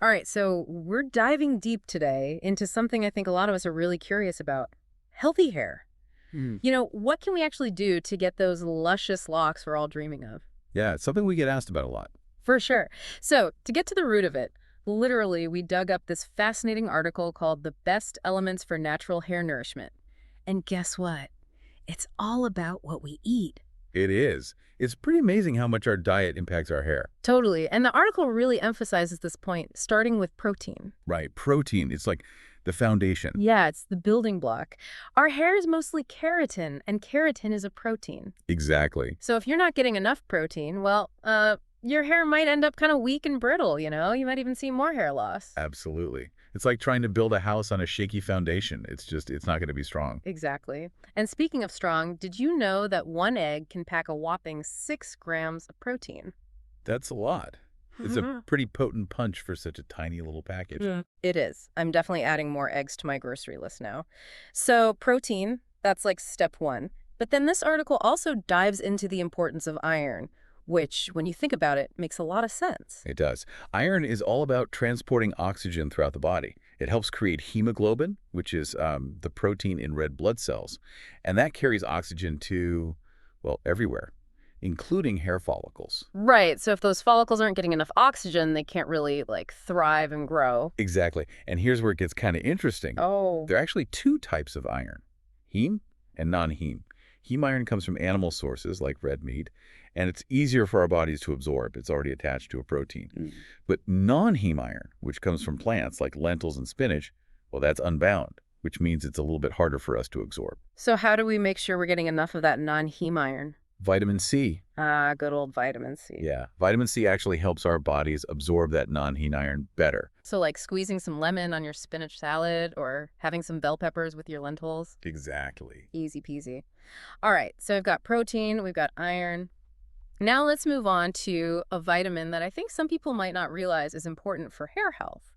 All right, so we're diving deep today into something I think a lot of us are really curious about: healthy hair. Hmm. What can we actually do to get those luscious locks we're all dreaming of? Yeah, it's something we get asked about a lot. For sure. So, to get to the root of it, literally, we dug up this fascinating article called The Best Elements for Natural Hair Nourishment. And guess what? It's all about what we eat. It is. It's pretty amazing how much our diet impacts our hair. Totally. And the article really emphasizes this point, starting with protein. Right. Protein, it's like the foundation. Yeah, it's the building block. Our hair is mostly keratin, and keratin is a protein. Exactly. So if you're not getting enough protein, well, your hair might end up kind of weak and brittle, you know? You might even see more hair loss. Absolutely. It's like trying to build a house on a shaky foundation. It's not going to be strong. Exactly. And speaking of strong, did you know that one egg can pack a whopping 6 grams of protein? That's a lot. It's a pretty potent punch for such a tiny little package. Yeah. It is. I'm definitely adding more eggs to my grocery list now. So protein, that's like step one. But then this article also dives into the importance of iron, which, when you think about it, makes a lot of sense. It does. Iron is all about transporting oxygen throughout the body. It helps create hemoglobin, which is the protein in red blood cells. And that carries oxygen to, well, everywhere, including hair follicles. Right. So if those follicles aren't getting enough oxygen, they can't really, like, thrive and grow. Exactly. And here's where it gets kind of interesting. Oh. There are actually two types of iron, heme and non-heme. Heme iron comes from animal sources like red meat, and it's easier for our bodies to absorb. It's already attached to a protein. But non-heme iron, which comes from plants like lentils and spinach, well, that's unbound, which means it's a little bit harder for us to absorb. So how do we make sure we're getting enough of that non-heme iron? Vitamin C. Ah, good old vitamin C. Yeah, vitamin C actually helps our bodies absorb that non-heme iron better. So like squeezing some lemon on your spinach salad or having some bell peppers with your lentils. Exactly. Easy peasy. All right, so we've got protein, we've got iron. Now let's move on to a vitamin that I think some people might not realize is important for hair health.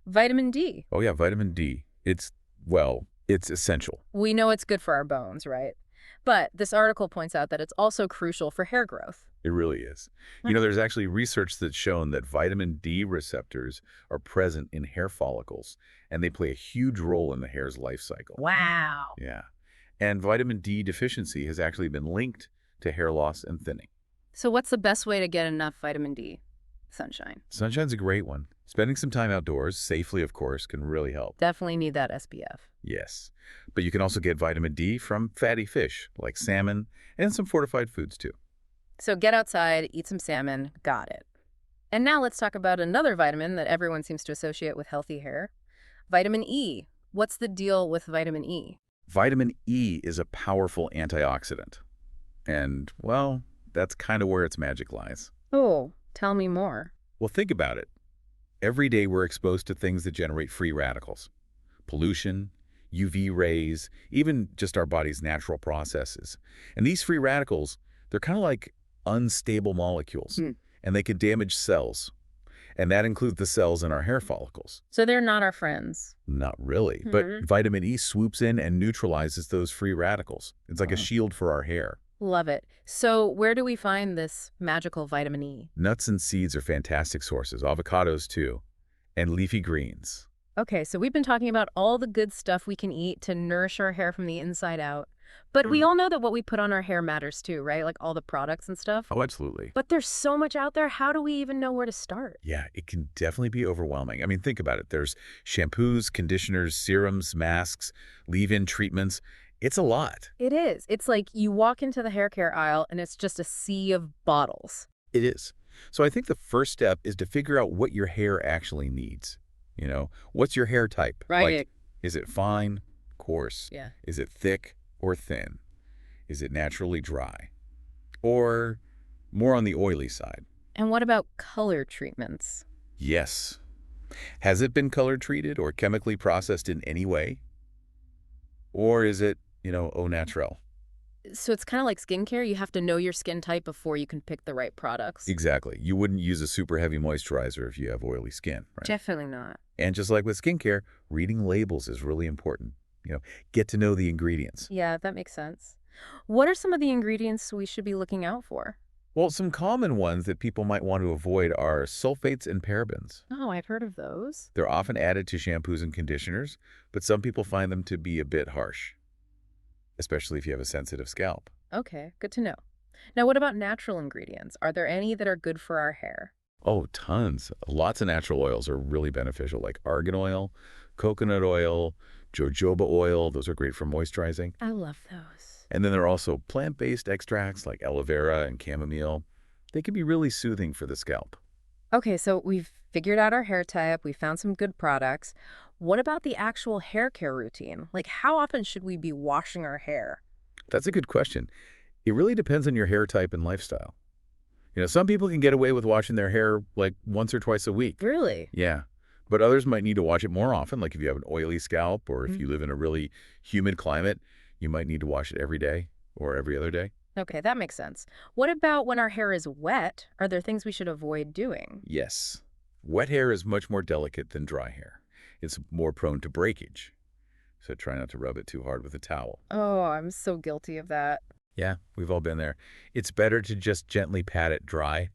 Vitamin D. Oh yeah, vitamin D. It's essential. We know it's good for our bones, right? But this article points out that it's also crucial for hair growth. It really is. There's actually research that's shown that vitamin D receptors are present in hair follicles, and they play a huge role in the hair's life cycle. Wow. Yeah. And vitamin D deficiency has actually been linked to hair loss and thinning. So what's the best way to get enough vitamin D? Sunshine. Sunshine's a great one. Spending some time outdoors, safely of course, can really help. Definitely need that SPF. Yes. But you can also get vitamin D from fatty fish, like salmon, and some fortified foods too. So get outside, eat some salmon, got it. And now let's talk about another vitamin that everyone seems to associate with healthy hair: vitamin E. What's the deal with vitamin E? Vitamin E is a powerful antioxidant. And, well, that's kind of where its magic lies. Oh, tell me more. Well, think about it. Every day we're exposed to things that generate free radicals. Pollution, UV rays, even just our body's natural processes. And these free radicals, they're kind of like unstable molecules, and they could damage cells. And that includes the cells in our hair follicles. So they're not our friends. Not really, but vitamin E swoops in and neutralizes those free radicals. It's like a shield for our hair. Love it. So where do we find this magical vitamin E? Nuts and seeds are fantastic sources, avocados too, and leafy greens. Okay, so we've been talking about all the good stuff we can eat to nourish our hair from the inside out. But we all know that what we put on our hair matters too, right? Like all the products and stuff. Oh, absolutely. But there's so much out there. How do we even know where to start? Yeah, it can definitely be overwhelming. I mean, think about it. There's shampoos, conditioners, serums, masks, leave-in treatments. It's a lot. It is. It's like you walk into the hair care aisle and it's just a sea of bottles. It is. So I think the first step is to figure out what your hair actually needs. What's your hair type? Right. Like, is it fine, coarse? Yeah. Is it thick or thin? Is it naturally dry? Or more on the oily side? And what about color treatments? Yes. Has it been color treated or chemically processed in any way? Or is it, au naturel? So it's kind of like skincare. You have to know your skin type before you can pick the right products. Exactly. You wouldn't use a super heavy moisturizer if you have oily skin, right? Definitely not. And just like with skincare, reading labels is really important. Get to know the ingredients. Yeah, that makes sense. What are some of the ingredients we should be looking out for? Well, some common ones that people might want to avoid are sulfates and parabens. Oh, I've heard of those. They're often added to shampoos and conditioners, but some people find them to be a bit harsh, especially if you have a sensitive scalp. Okay, good to know. Now, what about natural ingredients? Are there any that are good for our hair? Oh, tons. Lots of natural oils are really beneficial, like argan oil, coconut oil, jojoba oil. Those are great for moisturizing. I love those. And then there are also plant-based extracts like aloe vera and chamomile. They can be really soothing for the scalp. Okay, so we've figured out our hair type, we found some good products. What about the actual hair care routine? Like, how often should we be washing our hair? That's a good question. It really depends on your hair type and lifestyle. Some people can get away with washing their hair like once or twice a week. Really? Yeah. But others might need to wash it more often, like if you have an oily scalp or if Mm. you live in a really humid climate, you might need to wash it every day or every other day. Okay, that makes sense. What about when our hair is wet? Are there things we should avoid doing? Yes. Wet hair is much more delicate than dry hair. It's more prone to breakage. So try not to rub it too hard with a towel. Oh, I'm so guilty of that. Yeah, we've all been there. It's better to just gently pat it dry.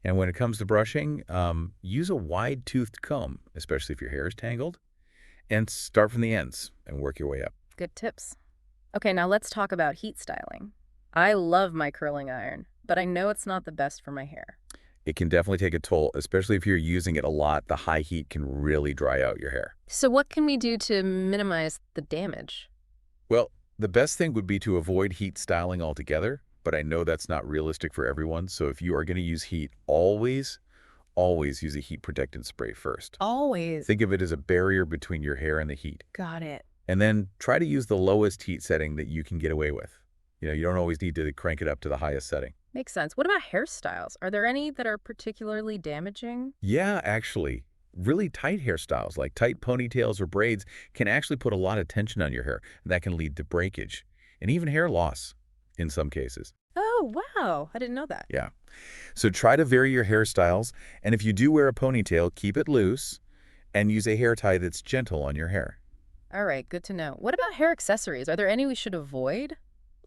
And when it comes to brushing, use a wide-toothed comb, especially if your hair is tangled, and start from the ends and work your way up. Good tips. Okay, now let's talk about heat styling. I love my curling iron, but I know it's not the best for my hair. It can definitely take a toll, especially if you're using it a lot. The high heat can really dry out your hair. So what can we do to minimize the damage? Well, the best thing would be to avoid heat styling altogether, but I know that's not realistic for everyone. So if you are going to use heat, always use a heat protectant spray first. Always. Think of it as a barrier between your hair and the heat. Got it. And then try to use the lowest heat setting that you can get away with. You don't always need to crank it up to the highest setting. Makes sense. What about hairstyles? Are there any that are particularly damaging? Yeah, actually, really tight hairstyles like tight ponytails or braids can actually put a lot of tension on your hair. That can lead to breakage and even hair loss in some cases. Oh, wow. I didn't know that. Yeah. So try to vary your hairstyles. And if you do wear a ponytail, keep it loose and use a hair tie that's gentle on your hair. All right, good to know. What about hair accessories? Are there any we should avoid?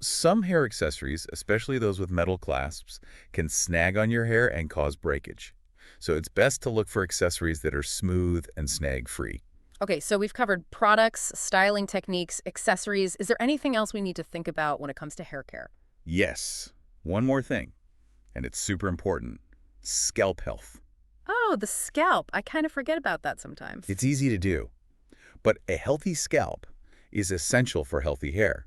Some hair accessories, especially those with metal clasps, can snag on your hair and cause breakage. So it's best to look for accessories that are smooth and snag-free. Okay, so we've covered products, styling techniques, accessories. Is there anything else we need to think about when it comes to hair care? Yes, one more thing, and it's super important: scalp health. Oh, the scalp. I kind of forget about that sometimes. It's easy to do, but a healthy scalp is essential for healthy hair.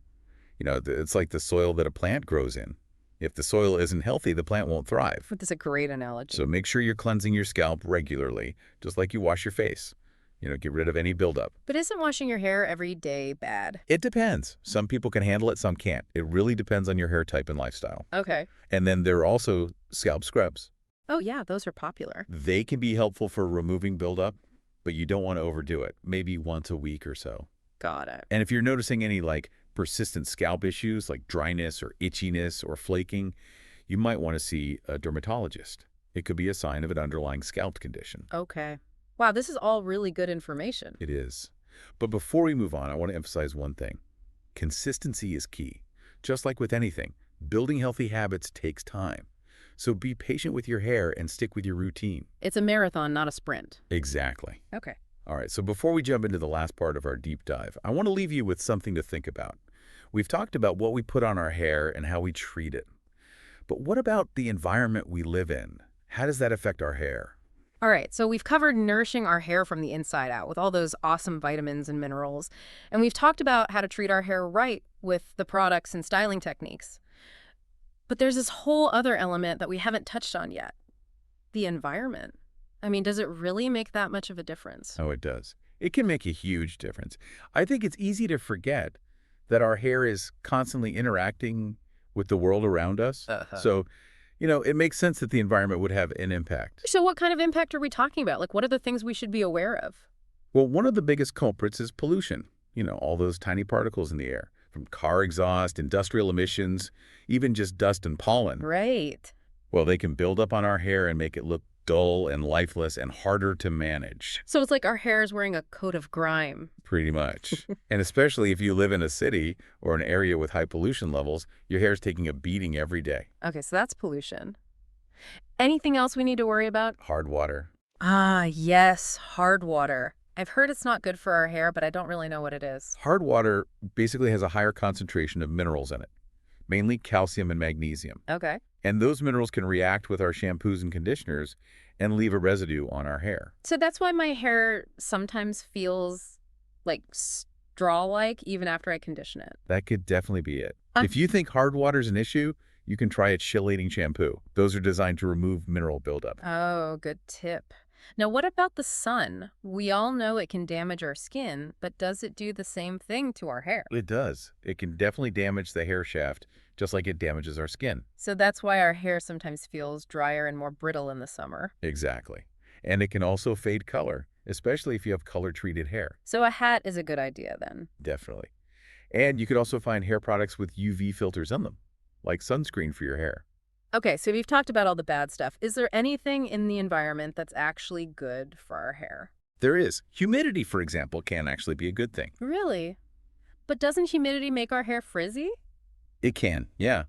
It's like the soil that a plant grows in. If the soil isn't healthy, the plant won't thrive. That's a great analogy. So make sure you're cleansing your scalp regularly, just like you wash your face. Get rid of any buildup. But isn't washing your hair every day bad? It depends. Some people can handle it, some can't. It really depends on your hair type and lifestyle. Okay. And then there are also scalp scrubs. Oh, yeah, those are popular. They can be helpful for removing buildup, but you don't want to overdo it. Maybe once a week or so. Got it. And if you're noticing any persistent scalp issues like dryness or itchiness or flaking, you might want to see a dermatologist. It could be a sign of an underlying scalp condition. Okay. Wow, this is all really good information. It is. But before we move on, I want to emphasize one thing. Consistency is key. Just like with anything, building healthy habits takes time. So be patient with your hair and stick with your routine. It's a marathon, not a sprint. Exactly. Okay. All right, so before we jump into the last part of our deep dive, I want to leave you with something to think about. We've talked about what we put on our hair and how we treat it. But what about the environment we live in? How does that affect our hair? All right, so we've covered nourishing our hair from the inside out with all those awesome vitamins and minerals. And we've talked about how to treat our hair right with the products and styling techniques. But there's this whole other element that we haven't touched on yet, the environment. I mean, does it really make that much of a difference? Oh, it does. It can make a huge difference. I think it's easy to forget that our hair is constantly interacting with the world around us. So, it makes sense that the environment would have an impact. So what kind of impact are we talking about? Like, what are the things we should be aware of? Well, one of the biggest culprits is pollution. All those tiny particles in the air, from car exhaust, industrial emissions, even just dust and pollen. Right. Well, they can build up on our hair and make it look dull and lifeless and harder to manage. So it's like our hair is wearing a coat of grime. Pretty much. And especially if you live in a city or an area with high pollution levels, your hair's taking a beating every day. Okay, so that's pollution. Anything else we need to worry about? Hard water. Ah, yes, hard water. I've heard it's not good for our hair, but I don't really know what it is. Hard water basically has a higher concentration of minerals in it, mainly calcium and magnesium. Okay. And those minerals can react with our shampoos and conditioners and leave a residue on our hair. So that's why my hair sometimes feels like straw-like even after I condition it. That could definitely be it. Uh, If you think hard water is an issue, you can try a chelating shampoo. Those are designed to remove mineral buildup. Oh, good tip. Now, what about the sun? We all know it can damage our skin, but does it do the same thing to our hair? It does. It can definitely damage the hair shaft, just like it damages our skin. So that's why our hair sometimes feels drier and more brittle in the summer. Exactly. And it can also fade color, especially if you have color-treated hair. So a hat is a good idea then. Definitely. And you could also find hair products with UV filters on them, like sunscreen for your hair. Okay, so we've talked about all the bad stuff. Is there anything in the environment that's actually good for our hair? There is. Humidity, for example, can actually be a good thing. Really? But doesn't humidity make our hair frizzy? It can, yeah.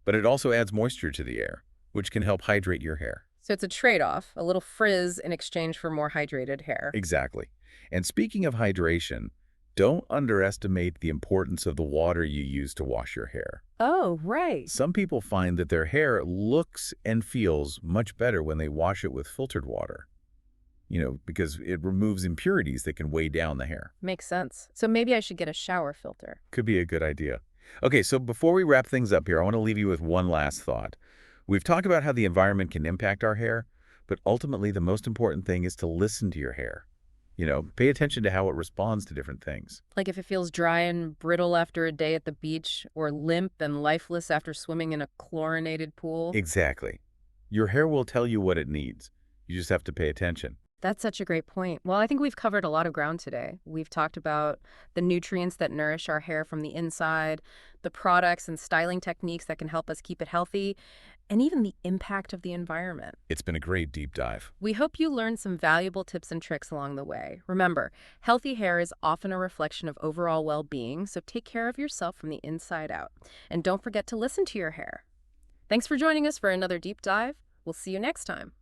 But it also adds moisture to the air, which can help hydrate your hair. So it's a trade-off, a little frizz in exchange for more hydrated hair. Exactly. And speaking of hydration, don't underestimate the importance of the water you use to wash your hair. Oh, right. Some people find that their hair looks and feels much better when they wash it with filtered water, because it removes impurities that can weigh down the hair. Makes sense. So maybe I should get a shower filter. Could be a good idea. Okay, so before we wrap things up here, I want to leave you with one last thought. We've talked about how the environment can impact our hair, but ultimately the most important thing is to listen to your hair. Pay attention to how it responds to different things. Like if it feels dry and brittle after a day at the beach, or limp and lifeless after swimming in a chlorinated pool. Exactly. Your hair will tell you what it needs. You just have to pay attention. That's such a great point. Well, I think we've covered a lot of ground today. We've talked about the nutrients that nourish our hair from the inside, the products and styling techniques that can help us keep it healthy, and even the impact of the environment. It's been a great deep dive. We hope you learned some valuable tips and tricks along the way. Remember, healthy hair is often a reflection of overall well-being, so take care of yourself from the inside out. And don't forget to listen to your hair. Thanks for joining us for another deep dive. We'll see you next time.